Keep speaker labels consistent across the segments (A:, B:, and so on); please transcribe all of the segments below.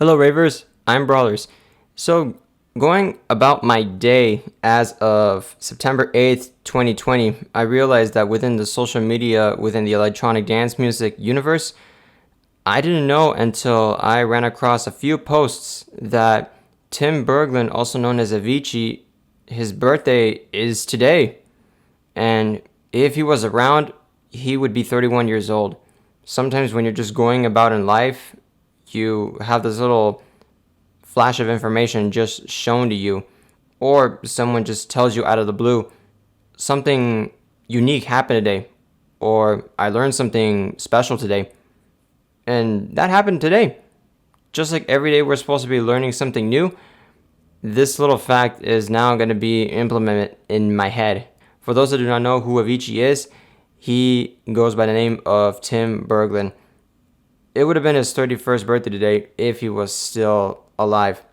A: Hello Ravers, I'm Brawlers. So, going about my day as of September 8th, 2020, I realized that within the social media, within the electronic dance music universe, I didn't know until I ran across a few posts that Tim Berglund, also known as Avicii, his birthday is today. And if he was around, he would be 31 years old. Sometimes when you're just going about in life, you have this little flash of information just shown to you, or someone just tells you out of the blue, something unique happened today, or I learned something special today. And that happened today. Just like every day we're supposed to be learning something new, this little fact is now going to be implemented in my head. For those that do not know who Avicii is, he goes by the name of Tim Berglund. It would have been his 31st birthday today if he was still alive.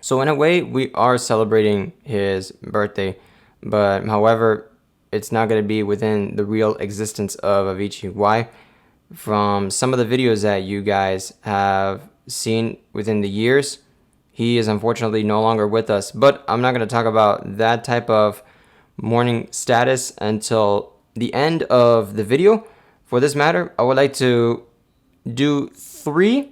A: So in a way, we are celebrating his birthday. But however, it's not going to be within the real existence of Avicii. Why? From some of the videos that you guys have seen within the years, he is unfortunately no longer with us. But I'm not going to talk about that type of mourning status until the end of the video. For this matter, I would like to do 3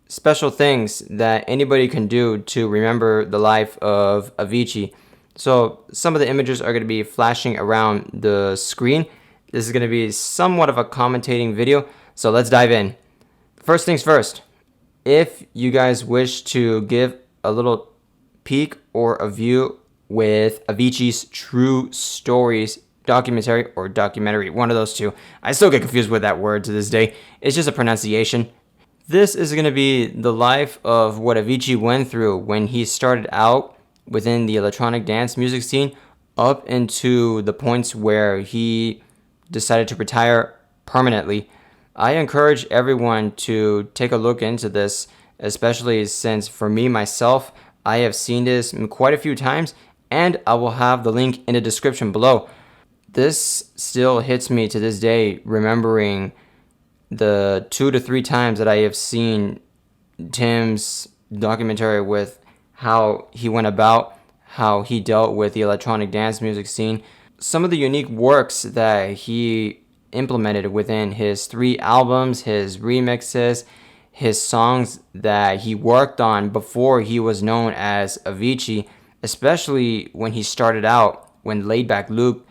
A: special things that anybody can do to remember the life of Avicii. So some of the images are going to be flashing around the screen. This is going to be somewhat of a commentating video, so let's dive in. First things first, if you guys wish to give a little peek or a view with Avicii's True Stories documentary or documentary, one of those two. I still get confused with that word to this day. It's just a pronunciation. This is going to be the life of what Avicii went through when he started out within the electronic dance music scene up into the points where he decided to retire permanently. I encourage everyone to take a look into this, especially since for me myself, I have seen this quite a few times, and I will have the link in the description below. This still hits me to this day, remembering the 2 to 3 times that I have seen Tim's documentary with how he went about, how he dealt with the electronic dance music scene, some of the unique works that he implemented within his 3 albums, his remixes, his songs that he worked on before he was known as Avicii, especially when he started out, when Laid Back Luke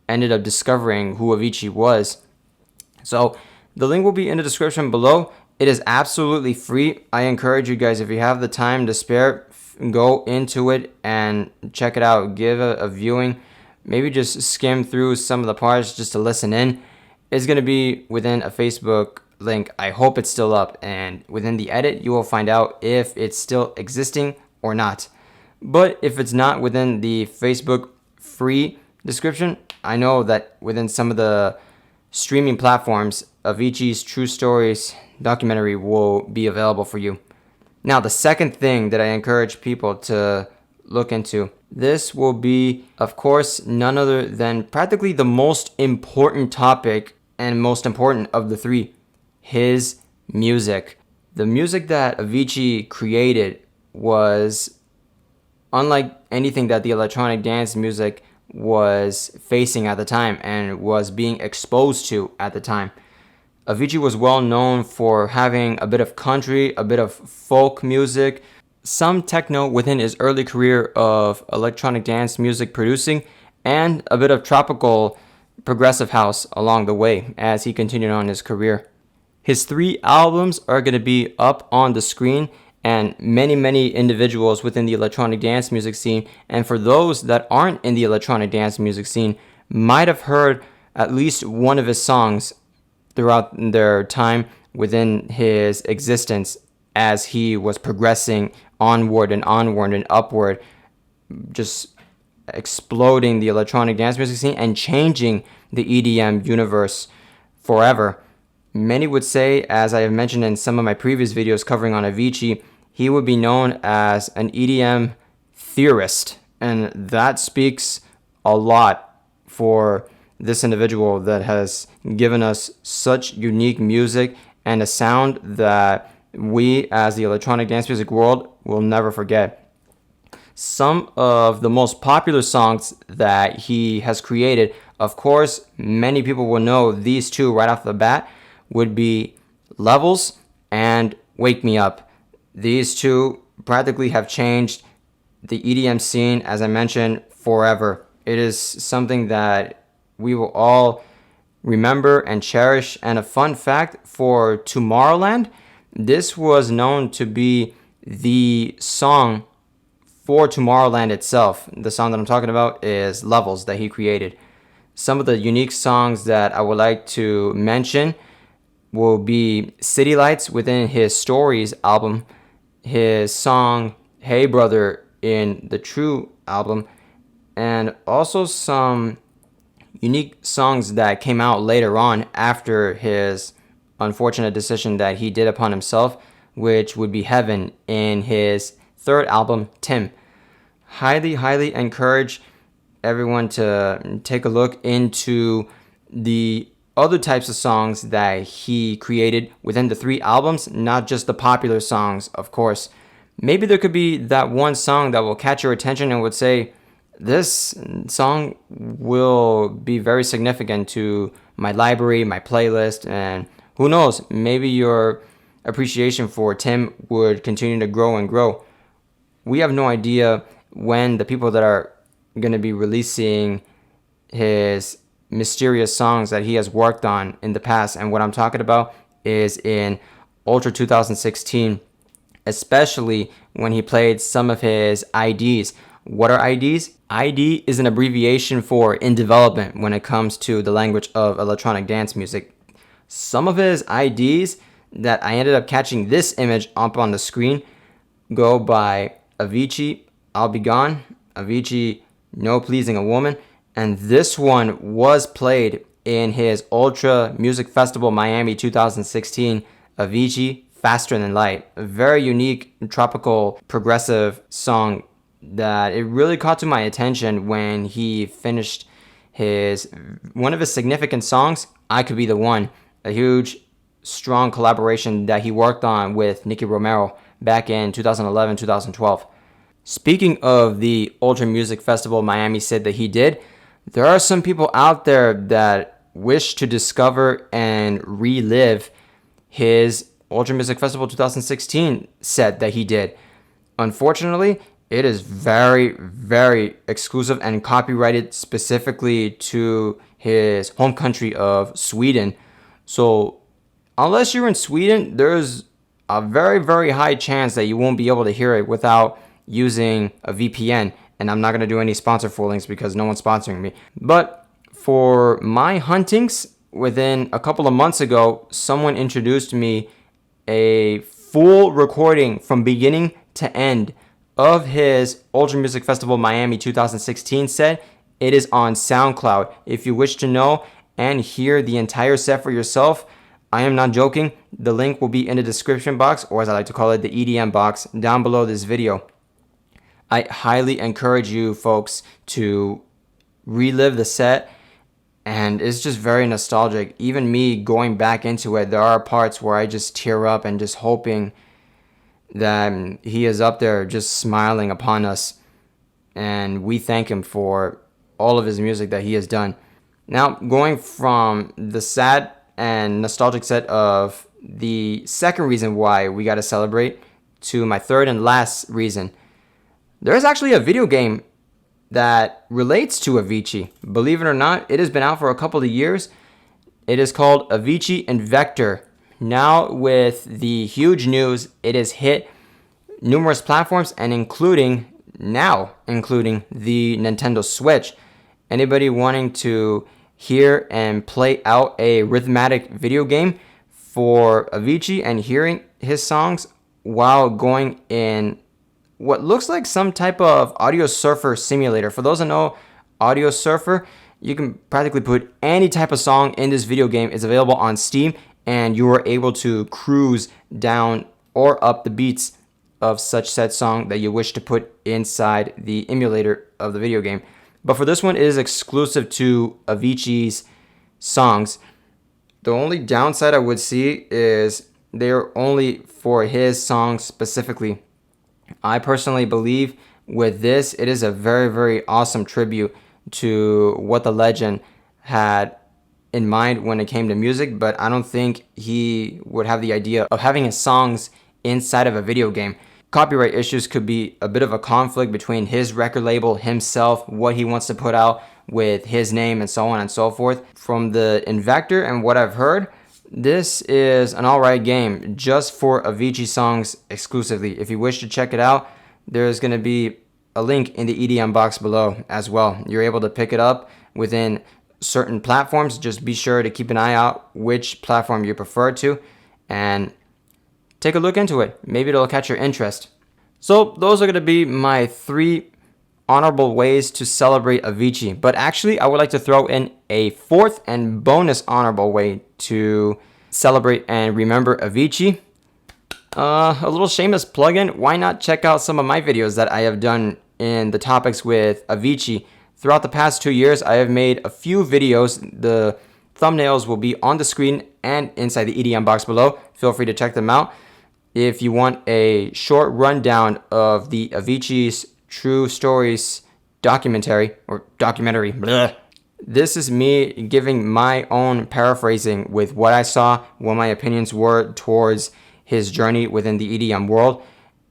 A: ended up discovering who Avicii was. So the link will be in the description below. It is absolutely free. I encourage you guys, if you have the time to spare, go into it and check it out. Give a viewing. Maybe just skim through some of the parts just to listen in. It's going to be within a Facebook link. I hope it's still up. And within the edit, you will find out if it's still existing or not. But if it's not within the Facebook free description, I know that within some of the streaming platforms, Avicii's True Stories documentary will be available for you. Now, the second thing that I encourage people to look into, this will be, of course, none other than practically the most important topic and most important of the 3, his music. The music that Avicii created was unlike anything that the electronic dance music was facing at the time and was being exposed to at the time. Avicii was well known for having a bit of country, a bit of folk music, some techno within his early career of electronic dance music producing, and a bit of tropical progressive house along the way as he continued on his career. His 3 albums are going to be up on the screen, and many individuals within the electronic dance music scene, and for those that aren't in the electronic dance music scene, might have heard at least one of his songs throughout their time within his existence as he was progressing onward and upward, just exploding the electronic dance music scene and changing the EDM universe forever. Many would say, as I have mentioned in some of my previous videos covering on Avicii, he would be known as an EDM theorist, and that speaks a lot for this individual that has given us such unique music and a sound that we as the electronic dance music world will never forget. Some of the most popular songs that he has created, of course, many people will know these two right off the bat, would be Levels and Wake Me Up. These two practically have changed the EDM scene, as I mentioned, forever. It is something that we will all remember and cherish. And a fun fact for Tomorrowland, this was known to be the song for Tomorrowland itself. The song that I'm talking about is Levels that he created. Some of the unique songs that I would like to mention will be City Lights within his Stories album, his song Hey Brother in the True album, and also some unique songs that came out later on after his unfortunate decision that he did upon himself, which would be Heaven in his third album, Tim. Highly encourage everyone to take a look into the other types of songs that he created within the 3 albums, not just the popular songs, of course. Maybe there could be that one song that will catch your attention and would say, this song will be very significant to my library, my playlist, and who knows, maybe your appreciation for Tim would continue to grow and grow. We have no idea when the people that are going to be releasing his mysterious songs that he has worked on in the past. And what I'm talking about is in Ultra 2016, especially when he played some of his IDs. What are IDs? ID is an abbreviation for in development when it comes to the language of electronic dance music. Some of his IDs that I ended up catching this image up on the screen go by Avicii, I'll Be Gone, Avicii, No Pleasing a Woman, and this one was played in his Ultra Music Festival Miami 2016, Avicii, Faster Than Light. A very unique tropical progressive song that it really caught to my attention when he finished one of his significant songs, I Could Be the One, a huge, strong collaboration that he worked on with Nicky Romero back in 2011, 2012. Speaking of the Ultra Music Festival Miami said that he did, there are some people out there that wish to discover and relive his Ultra Music Festival 2016 set that he did. Unfortunately, it is very exclusive and copyrighted specifically to his home country of Sweden. So unless you're in Sweden, there's a very high chance that you won't be able to hear it without using a VPN. And I'm not going to do any sponsor links because no one's sponsoring me. But for my huntings, within a couple of months ago, someone introduced me a full recording from beginning to end of his Ultra Music Festival Miami 2016 set. It is on SoundCloud. If you wish to know and hear the entire set for yourself, I am not joking. The link will be in the description box, or as I like to call it, the EDM box down below this video. I highly encourage you folks to relive the set, and it's just very nostalgic. Even me going back into it, there are parts where I just tear up and just hoping that he is up there just smiling upon us, and we thank him for all of his music that he has done. Now, going from the sad and nostalgic set of the second reason why we got to celebrate to my third and last reason. There is actually a video game that relates to Avicii. Believe it or not, it has been out for a couple of years. It is called Avicii Invector. Now with the huge news, it has hit numerous platforms and including the Nintendo Switch. Anybody wanting to hear and play out a rhythmic video game for Avicii and hearing his songs while going in what looks like some type of Audio Surfer simulator. For those that know Audio Surfer, you can practically put any type of song in this video game. It's available on Steam, and you are able to cruise down or up the beats of such said song that you wish to put inside the emulator of the video game. But for this one, it is exclusive to Avicii's songs. The only downside I would see is they're only for his songs specifically. I personally believe with this, it is a very, very awesome tribute to what the legend had in mind when it came to music, but I don't think he would have the idea of having his songs inside of a video game. Copyright issues could be a bit of a conflict between his record label, himself, what he wants to put out with his name, and so on and so forth. From the Invector and what I've heard, this is an alright game just for Avicii songs exclusively. If you wish to check it out, there's going to be a link in the EDM box below as well. You're able to pick it up within certain platforms. Just be sure to keep an eye out which platform you prefer to and take a look into it. Maybe it'll catch your interest. So those are going to be my 3 honorable ways to celebrate Avicii. But actually, I would like to throw in a 4th and bonus honorable way to celebrate and remember Avicii. A little shameless plug-in. Why not check out some of my videos that I have done in the topics with Avicii? Throughout the past 2 years, I have made a few videos. The thumbnails will be on the screen and inside the EDM box below. Feel free to check them out. If you want a short rundown of the Avicii's True Stories documentary, bleh. This is me giving my own paraphrasing with what I saw, what my opinions were towards his journey within the EDM world,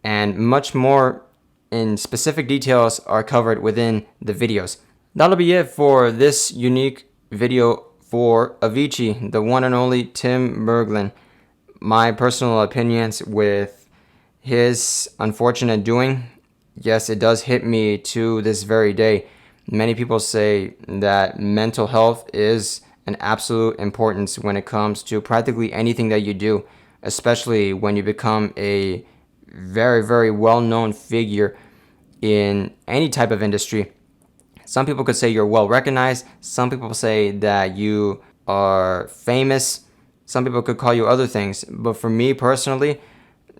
A: and much more in specific details are covered within the videos. That'll be it for this unique video for Avicii, the one and only Tim Berglund. My personal opinions with his unfortunate doing, yes, it does hit me to this very day. Many people say that mental health is an absolute importance when it comes to practically anything that you do, especially when you become a very, very well-known figure in any type of industry. Some people could say you're well recognized. Some people say that you are famous. Some people could call you other things. But for me personally,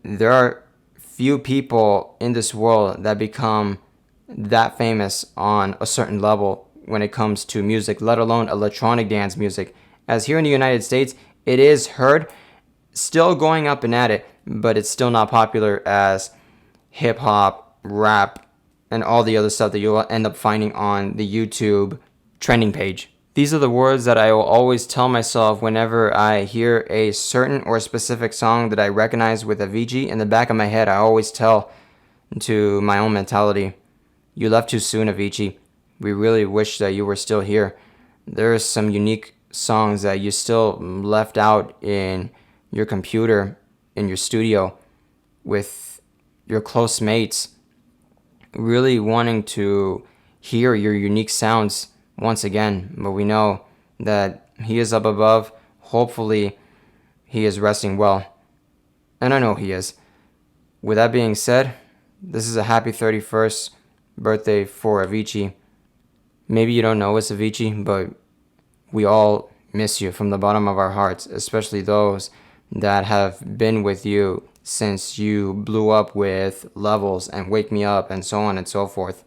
A: there are few people in this world that become that famous on a certain level when it comes to music, let alone electronic dance music. As here in the United States, it is heard, still going up and at it, but it's still not popular as hip hop, rap, and all the other stuff that you'll end up finding on the YouTube trending page. These are the words that I will always tell myself whenever I hear a certain or specific song that I recognize with Avicii. In the back of my head, I always tell to my own mentality, you left too soon, Avicii. We really wish that you were still here. There are some unique songs that you still left out in your computer, in your studio, with your close mates, really wanting to hear your unique sounds once again. But we know that he is up above. Hopefully, he is resting well. And I know he is. With that being said, this is a happy 31st birthday for Avicii. Maybe you don't know it's Avicii, but we all miss you from the bottom of our hearts, especially those that have been with you since you blew up with Levels and Wake Me Up and so on and so forth.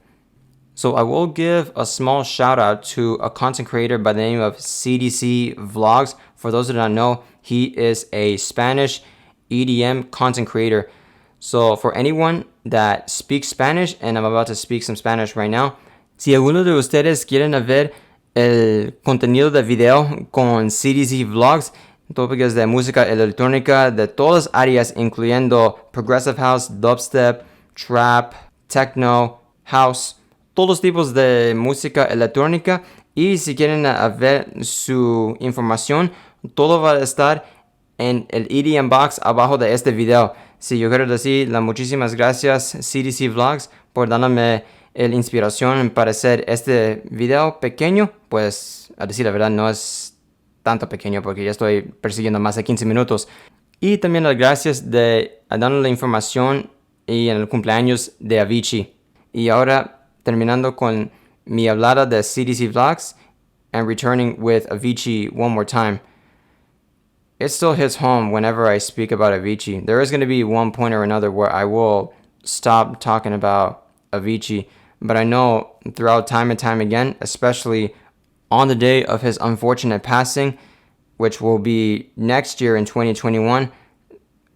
A: So I will give a small shout out to a content creator by the name of CDC Vlogs. For those that don't know, he is a Spanish EDM content creator. So for anyone that speaks Spanish, and I'm about to speak some Spanish right now, si alguno de ustedes quieren ver el contenido de video con CDC Vlogs, tópicos de música electrónica de todas áreas, incluyendo progressive house, dubstep, trap, techno, house, todos tipos de música electrónica. Y si quieren ver su información, todo va a estar en el EDM box abajo de este video. Sí, yo quiero decir las muchísimas gracias CDC Vlogs por darme la inspiración para hacer este video pequeño. Pues a decir la verdad no es tanto pequeño porque ya estoy persiguiendo más de 15 minutos. Y también las gracias de darnos la información y en el cumpleaños de Avicii. Y ahora terminando con mi hablada de CDC Vlogs and returning with Avicii one more time. It still hits home whenever I speak about Avicii. There is going to be one point or another where I will stop talking about Avicii. But I know throughout time and time again, especially on the day of his unfortunate passing, which will be next year in 2021,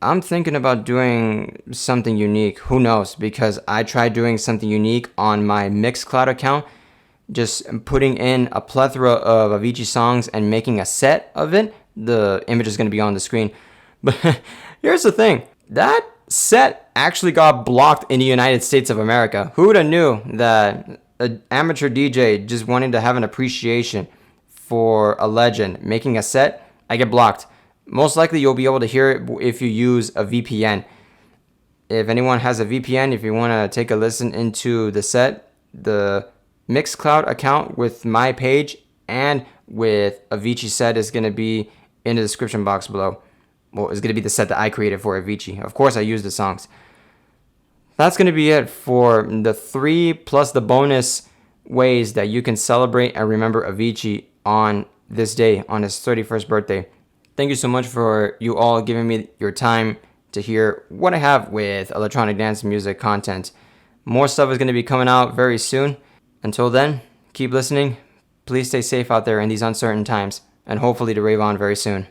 A: I'm thinking about doing something unique. Who knows? Because I tried doing something unique on my Mixcloud account, just putting in a plethora of Avicii songs and making a set of it. The image is going to be on the screen. But here's the thing. That set actually got blocked in the United States of America. Who would have knew that an amateur DJ just wanting to have an appreciation for a legend making a set, I get blocked. Most likely you'll be able to hear it if you use a VPN. If anyone has a VPN, if you want to take a listen into the set, the Mixcloud account with my page and with Avicii set is going to be in the description box below. Well, it's going to be the set that I created for Avicii. Of course, I use the songs. That's going to be it for the 3 plus the bonus ways that you can celebrate and remember Avicii on this day, on his 31st birthday. Thank you so much for you all giving me your time to hear what I have with electronic dance music content. More stuff is going to be coming out very soon. Until then, keep listening. Please stay safe out there in these uncertain times, and hopefully to rave on very soon.